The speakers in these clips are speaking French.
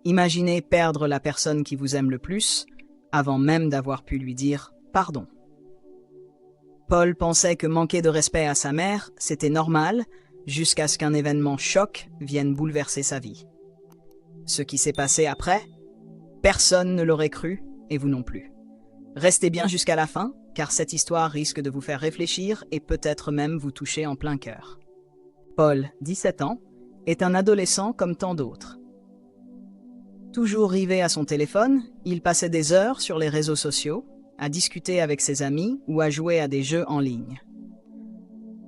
Imaginez perdre la personne qui vous aime le plus avant même d'avoir pu lui dire « pardon ». Paul pensait que manquer de respect à sa mère, c'était normal, jusqu'à ce qu'un événement choc vienne bouleverser sa vie. Ce qui s'est passé après, personne ne l'aurait cru, et vous non plus. Restez bien jusqu'à la fin, car cette histoire risque de vous faire réfléchir et peut-être même vous toucher en plein cœur. Paul, 17 ans, est un adolescent comme tant d'autres. Toujours rivé à son téléphone, il passait des heures sur les réseaux sociaux, à discuter avec ses amis ou à jouer à des jeux en ligne.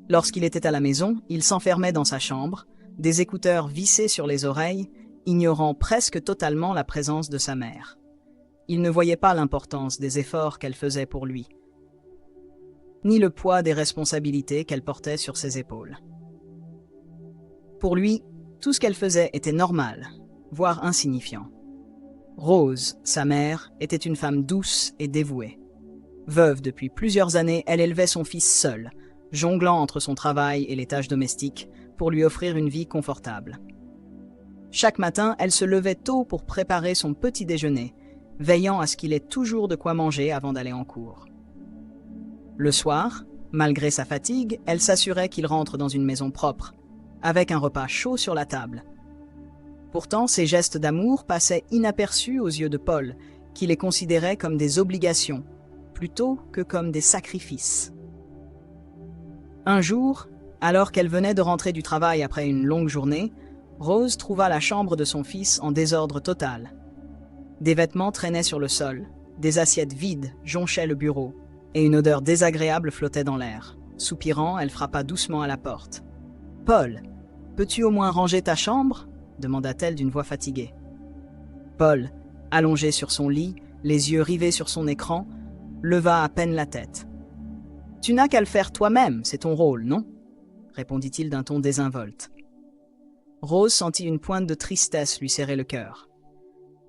Lorsqu'il était à la maison, il s'enfermait dans sa chambre, des écouteurs vissés sur les oreilles, ignorant presque totalement la présence de sa mère. Il ne voyait pas l'importance des efforts qu'elle faisait pour lui, ni le poids des responsabilités qu'elle portait sur ses épaules. Pour lui, tout ce qu'elle faisait était normal, voire insignifiant. Rose, sa mère, était une femme douce et dévouée. Veuve depuis plusieurs années, elle élevait son fils seule, jonglant entre son travail et les tâches domestiques pour lui offrir une vie confortable. Chaque matin, elle se levait tôt pour préparer son petit déjeuner, veillant à ce qu'il ait toujours de quoi manger avant d'aller en cours. Le soir, malgré sa fatigue, elle s'assurait qu'il rentre dans une maison propre, avec un repas chaud sur la table. Pourtant, ces gestes d'amour passaient inaperçus aux yeux de Paul, qui les considérait comme des obligations, plutôt que comme des sacrifices. Un jour, alors qu'elle venait de rentrer du travail après une longue journée, Rose trouva la chambre de son fils en désordre total. Des vêtements traînaient sur le sol, des assiettes vides jonchaient le bureau, et une odeur désagréable flottait dans l'air. Soupirant, elle frappa doucement à la porte. « Paul, peux-tu au moins ranger ta chambre ?» demanda-t-elle d'une voix fatiguée. Paul, allongé sur son lit, les yeux rivés sur son écran, leva à peine la tête. « Tu n'as qu'à le faire toi-même, c'est ton rôle, non ?» répondit-il d'un ton désinvolte. Rose sentit une pointe de tristesse lui serrer le cœur.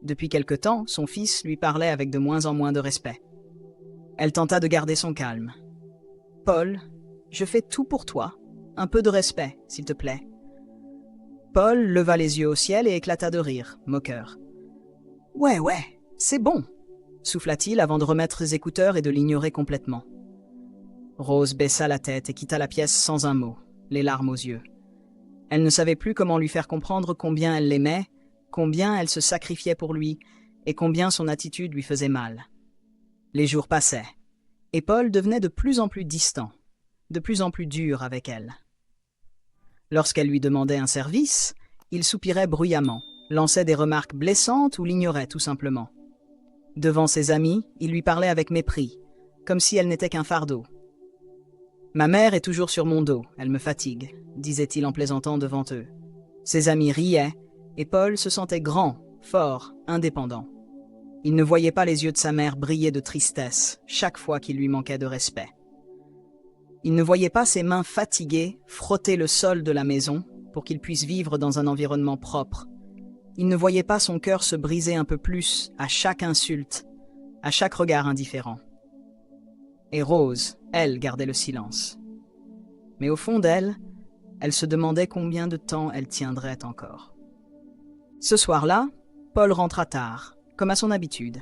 Depuis quelque temps, son fils lui parlait avec de moins en moins de respect. Elle tenta de garder son calme. « Paul, je fais tout pour toi. Un peu de respect, s'il te plaît. » Paul leva les yeux au ciel et éclata de rire, moqueur. « Ouais, c'est bon !» souffla-t-il avant de remettre ses écouteurs et de l'ignorer complètement. Rose baissa la tête et quitta la pièce sans un mot, les larmes aux yeux. Elle ne savait plus comment lui faire comprendre combien elle l'aimait, combien elle se sacrifiait pour lui et combien son attitude lui faisait mal. Les jours passaient, et Paul devenait de plus en plus distant, de plus en plus dur avec elle. Lorsqu'elle lui demandait un service, il soupirait bruyamment, lançait des remarques blessantes ou l'ignorait tout simplement. Devant ses amis, il lui parlait avec mépris, comme si elle n'était qu'un fardeau. « Ma mère est toujours sur mon dos, elle me fatigue », disait-il en plaisantant devant eux. Ses amis riaient, et Paul se sentait grand, fort, indépendant. Il ne voyait pas les yeux de sa mère briller de tristesse chaque fois qu'il lui manquait de respect. Il ne voyait pas ses mains fatiguées frotter le sol de la maison pour qu'il puisse vivre dans un environnement propre. Il ne voyait pas son cœur se briser un peu plus à chaque insulte, à chaque regard indifférent. Et Rose, elle, gardait le silence. Mais au fond d'elle, elle se demandait combien de temps elle tiendrait encore. Ce soir-là, Paul rentra tard, comme à son habitude.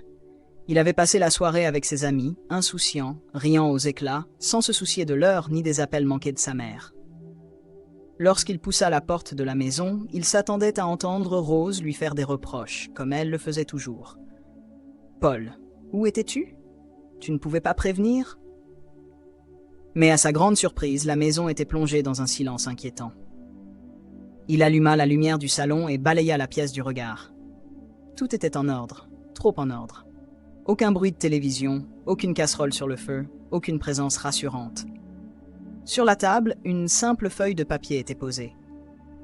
Il avait passé la soirée avec ses amis, insouciant, riant aux éclats, sans se soucier de l'heure ni des appels manqués de sa mère. Lorsqu'il poussa la porte de la maison, il s'attendait à entendre Rose lui faire des reproches, comme elle le faisait toujours. « Paul, où étais-tu ? Tu ne pouvais pas prévenir ?» Mais à sa grande surprise, la maison était plongée dans un silence inquiétant. Il alluma la lumière du salon et balaya la pièce du regard. Tout était en ordre, trop en ordre. Aucun bruit de télévision, aucune casserole sur le feu, aucune présence rassurante. Sur la table, une simple feuille de papier était posée.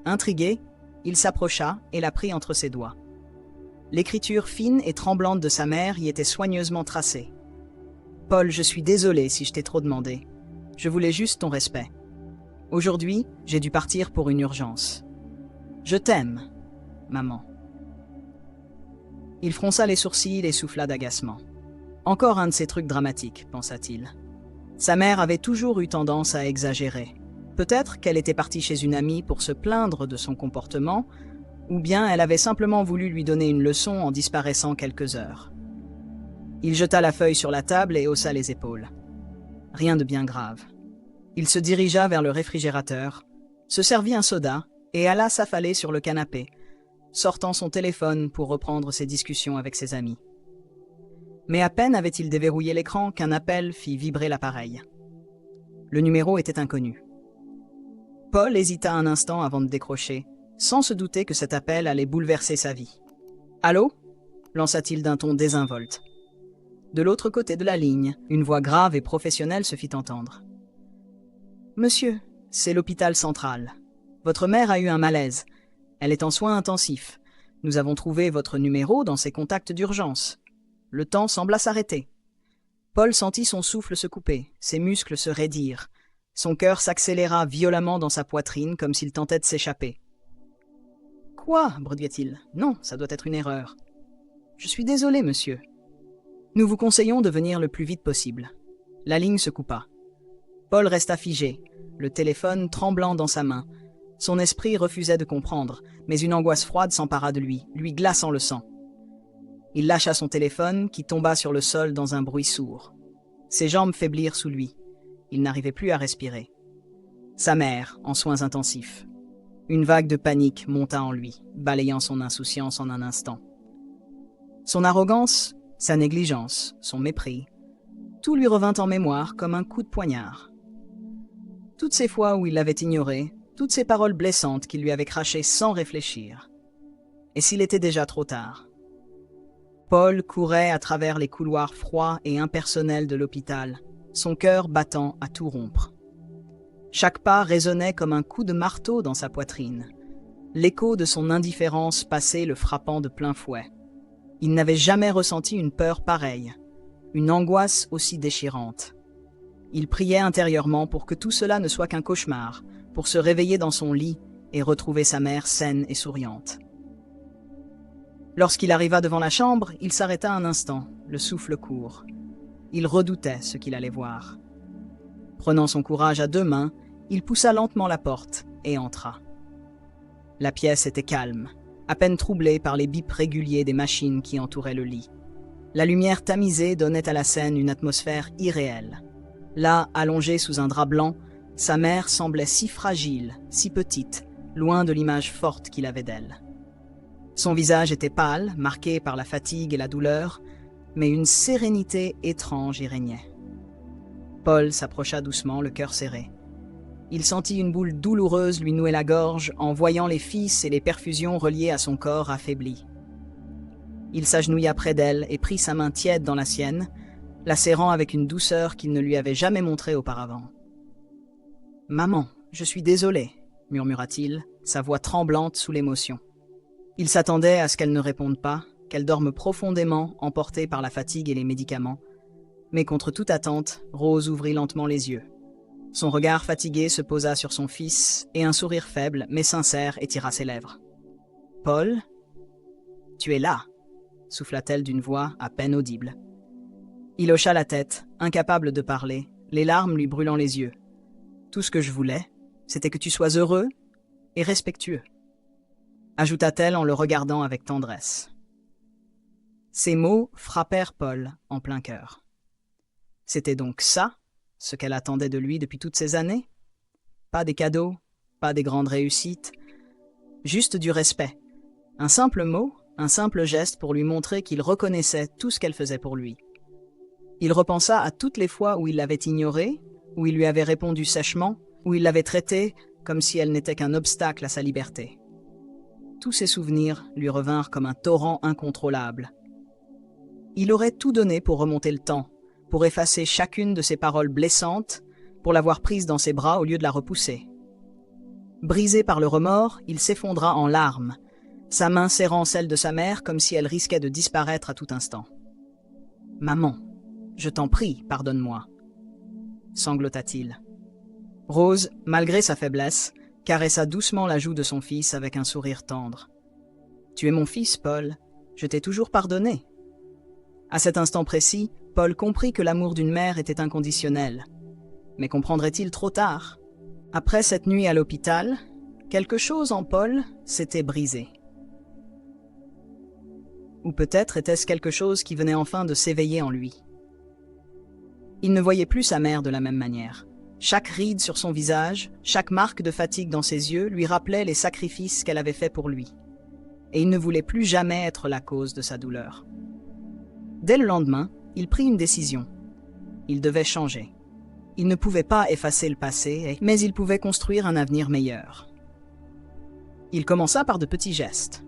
Intrigué, il s'approcha et la prit entre ses doigts. L'écriture fine et tremblante de sa mère y était soigneusement tracée. « Paul, je suis désolé si je t'ai trop demandé. Je voulais juste ton respect. Aujourd'hui, j'ai dû partir pour une urgence. Je t'aime, maman. » Il fronça les sourcils et souffla d'agacement. Encore un de ces trucs dramatiques, pensa-t-il. Sa mère avait toujours eu tendance à exagérer. Peut-être qu'elle était partie chez une amie pour se plaindre de son comportement, ou bien elle avait simplement voulu lui donner une leçon en disparaissant quelques heures. Il jeta la feuille sur la table et haussa les épaules. Rien de bien grave. Il se dirigea vers le réfrigérateur, se servit un soda et alla s'affaler sur le canapé, sortant son téléphone pour reprendre ses discussions avec ses amis. Mais à peine avait-il déverrouillé l'écran qu'un appel fit vibrer l'appareil. Le numéro était inconnu. Paul hésita un instant avant de décrocher, sans se douter que cet appel allait bouleverser sa vie. « Allô » lança-t-il d'un ton désinvolte. De l'autre côté de la ligne, une voix grave et professionnelle se fit entendre. « Monsieur, c'est l'hôpital central. Votre mère a eu un malaise. Elle est en soins intensifs. Nous avons trouvé votre numéro dans ses contacts d'urgence. Le temps sembla s'arrêter. » Paul sentit son souffle se couper, ses muscles se raidirent. Son cœur s'accéléra violemment dans sa poitrine comme s'il tentait de s'échapper. « Quoi » bredouilla-t-il. « Non, ça doit être une erreur. »« Je suis désolé, monsieur. Nous vous conseillons de venir le plus vite possible. » La ligne se coupa. Paul resta figé, le téléphone tremblant dans sa main. Son esprit refusait de comprendre, mais une angoisse froide s'empara de lui, lui glaçant le sang. Il lâcha son téléphone, qui tomba sur le sol dans un bruit sourd. Ses jambes faiblirent sous lui. Il n'arrivait plus à respirer. Sa mère, en soins intensifs. Une vague de panique monta en lui, balayant son insouciance en un instant. Son arrogance, sa négligence, son mépris, tout lui revint en mémoire comme un coup de poignard. Toutes ces fois où il l'avait ignoré, toutes ces paroles blessantes qu'il lui avait crachées sans réfléchir. Et s'il était déjà trop tard? Paul courait à travers les couloirs froids et impersonnels de l'hôpital, son cœur battant à tout rompre. Chaque pas résonnait comme un coup de marteau dans sa poitrine. L'écho de son indifférence passée le frappant de plein fouet. Il n'avait jamais ressenti une peur pareille, une angoisse aussi déchirante. Il priait intérieurement pour que tout cela ne soit qu'un cauchemar, pour se réveiller dans son lit et retrouver sa mère saine et souriante. Lorsqu'il arriva devant la chambre, il s'arrêta un instant, le souffle court. Il redoutait ce qu'il allait voir. Prenant son courage à deux mains, il poussa lentement la porte et entra. La pièce était calme, à peine troublée par les bips réguliers des machines qui entouraient le lit. La lumière tamisée donnait à la scène une atmosphère irréelle. Là, allongée sous un drap blanc, sa mère semblait si fragile, si petite, loin de l'image forte qu'il avait d'elle. Son visage était pâle, marqué par la fatigue et la douleur, mais une sérénité étrange y régnait. Paul s'approcha doucement, le cœur serré. Il sentit une boule douloureuse lui nouer la gorge en voyant les fils et les perfusions reliées à son corps affaibli. Il s'agenouilla près d'elle et prit sa main tiède dans la sienne, la serrant avec une douceur qu'il ne lui avait jamais montrée auparavant. « Maman, je suis désolé, » murmura-t-il, sa voix tremblante sous l'émotion. Il s'attendait à ce qu'elle ne réponde pas, qu'elle dorme profondément, emportée par la fatigue et les médicaments. Mais contre toute attente, Rose ouvrit lentement les yeux. Son regard fatigué se posa sur son fils, et un sourire faible, mais sincère, étira ses lèvres. « Paul, tu es là !» souffla-t-elle d'une voix à peine audible. Il hocha la tête, incapable de parler, les larmes lui brûlant les yeux. « Tout ce que je voulais, c'était que tu sois heureux et respectueux. » ajouta-t-elle en le regardant avec tendresse. Ces mots frappèrent Paul en plein cœur. C'était donc ça, ce qu'elle attendait de lui depuis toutes ces années? Pas des cadeaux, pas des grandes réussites, juste du respect. Un simple mot, un simple geste pour lui montrer qu'il reconnaissait tout ce qu'elle faisait pour lui. Il repensa à toutes les fois où il l'avait ignorée, où il lui avait répondu sèchement, où il l'avait traitée comme si elle n'était qu'un obstacle à sa liberté. Tous ces souvenirs lui revinrent comme un torrent incontrôlable. Il aurait tout donné pour remonter le temps, pour effacer chacune de ses paroles blessantes, pour l'avoir prise dans ses bras au lieu de la repousser. Brisé par le remords, il s'effondra en larmes, sa main serrant celle de sa mère comme si elle risquait de disparaître à tout instant. « Maman, je t'en prie, pardonne-moi » sanglota-t-il. Rose, malgré sa faiblesse, caressa doucement la joue de son fils avec un sourire tendre. « Tu es mon fils, Paul, je t'ai toujours pardonné. » À cet instant précis, Paul comprit que l'amour d'une mère était inconditionnel. Mais comprendrait-il trop tard? Après cette nuit à l'hôpital, quelque chose en Paul s'était brisé. Ou peut-être était-ce quelque chose qui venait enfin de s'éveiller en lui. Il ne voyait plus sa mère de la même manière. Chaque ride sur son visage, chaque marque de fatigue dans ses yeux lui rappelait les sacrifices qu'elle avait faits pour lui. Et il ne voulait plus jamais être la cause de sa douleur. Dès le lendemain, il prit une décision. Il devait changer. Il ne pouvait pas effacer le passé, mais il pouvait construire un avenir meilleur. Il commença par de petits gestes.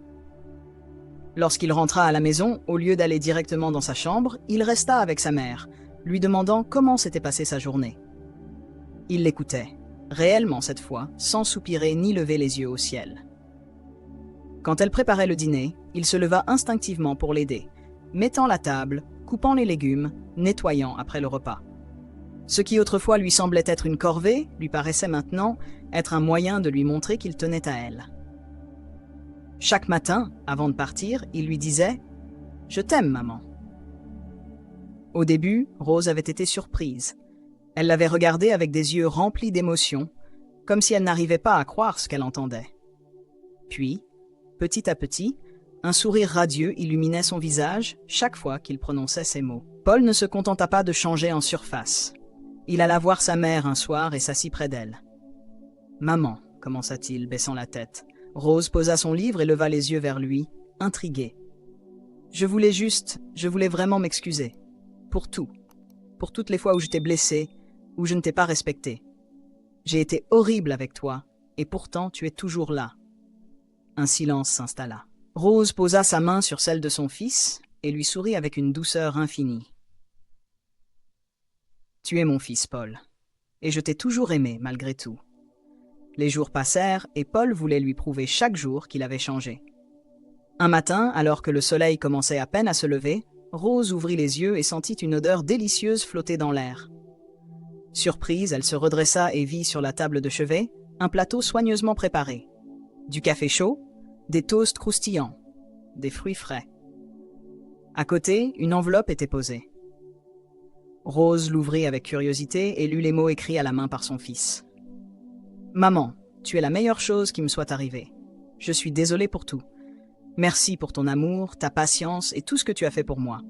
Lorsqu'il rentra à la maison, au lieu d'aller directement dans sa chambre, il resta avec sa mère, lui demandant comment s'était passée sa journée. Il l'écoutait, réellement cette fois, sans soupirer ni lever les yeux au ciel. Quand elle préparait le dîner, il se leva instinctivement pour l'aider, mettant la table, coupant les légumes, nettoyant après le repas. Ce qui autrefois lui semblait être une corvée, lui paraissait maintenant être un moyen de lui montrer qu'il tenait à elle. Chaque matin, avant de partir, il lui disait « Je t'aime, maman ». Au début, Rose avait été surprise. Elle l'avait regardé avec des yeux remplis d'émotion, comme si elle n'arrivait pas à croire ce qu'elle entendait. Puis, petit à petit, un sourire radieux illuminait son visage chaque fois qu'il prononçait ces mots. Paul ne se contenta pas de changer en surface. Il alla voir sa mère un soir et s'assit près d'elle. « Maman », commença-t-il, baissant la tête. Rose posa son livre et leva les yeux vers lui, intriguée. « Je voulais vraiment m'excuser. Pour tout. Pour toutes les fois où je t'ai blessé, où je ne t'ai pas respecté. J'ai été horrible avec toi, et pourtant tu es toujours là. » Un silence s'installa. Rose posa sa main sur celle de son fils et lui sourit avec une douceur infinie. « Tu es mon fils, Paul, et je t'ai toujours aimé malgré tout. » Les jours passèrent et Paul voulait lui prouver chaque jour qu'il avait changé. Un matin, alors que le soleil commençait à peine à se lever, Rose ouvrit les yeux et sentit une odeur délicieuse flotter dans l'air. Surprise, elle se redressa et vit sur la table de chevet un plateau soigneusement préparé. Du café chaud, des toasts croustillants, des fruits frais. À côté, une enveloppe était posée. Rose l'ouvrit avec curiosité et lut les mots écrits à la main par son fils. « Maman, tu es la meilleure chose qui me soit arrivée. Je suis désolée pour tout. Merci pour ton amour, ta patience et tout ce que tu as fait pour moi.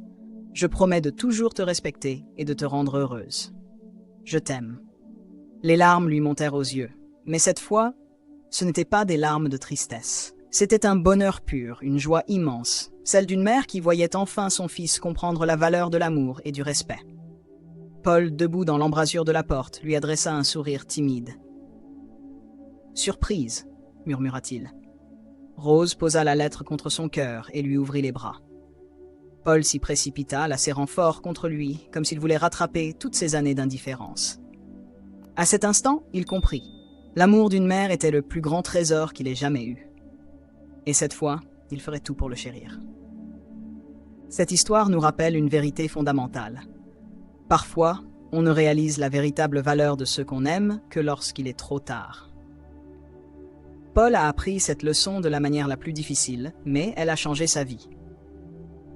Je promets de toujours te respecter et de te rendre heureuse. Je t'aime. » Les larmes lui montèrent aux yeux, mais cette fois, ce n'étaient pas des larmes de tristesse. C'était un bonheur pur, une joie immense, celle d'une mère qui voyait enfin son fils comprendre la valeur de l'amour et du respect. Paul, debout dans l'embrasure de la porte, lui adressa un sourire timide. « Surprise, » murmura-t-il. Rose posa la lettre contre son cœur et lui ouvrit les bras. Paul s'y précipita, la serrant fort contre lui, comme s'il voulait rattraper toutes ces années d'indifférence. À cet instant, il comprit. L'amour d'une mère était le plus grand trésor qu'il ait jamais eu. Et cette fois, il ferait tout pour le chérir. Cette histoire nous rappelle une vérité fondamentale. Parfois, on ne réalise la véritable valeur de ce qu'on aime que lorsqu'il est trop tard. Paul a appris cette leçon de la manière la plus difficile, mais elle a changé sa vie.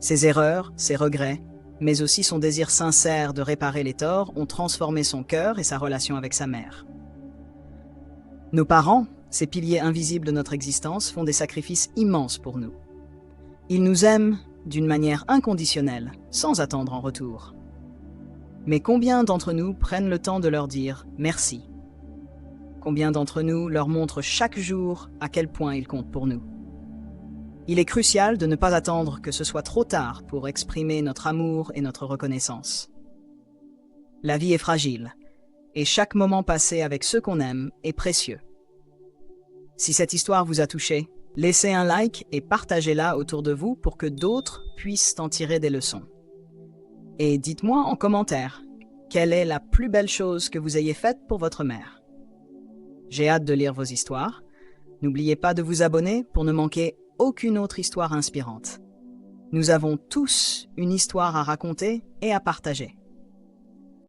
Ses erreurs, ses regrets, mais aussi son désir sincère de réparer les torts ont transformé son cœur et sa relation avec sa mère. Nos parents, ces piliers invisibles de notre existence, font des sacrifices immenses pour nous. Ils nous aiment d'une manière inconditionnelle, sans attendre en retour. Mais combien d'entre nous prennent le temps de leur dire « merci » ? Combien d'entre nous leur montrent chaque jour à quel point ils comptent pour nous? Il est crucial de ne pas attendre que ce soit trop tard pour exprimer notre amour et notre reconnaissance. La vie est fragile, et chaque moment passé avec ceux qu'on aime est précieux. Si cette histoire vous a touché, laissez un like et partagez-la autour de vous pour que d'autres puissent en tirer des leçons. Et dites-moi en commentaire, quelle est la plus belle chose que vous ayez faite pour votre mère? J'ai hâte de lire vos histoires. N'oubliez pas de vous abonner pour ne manquer aucune autre histoire inspirante. Nous avons tous une histoire à raconter et à partager.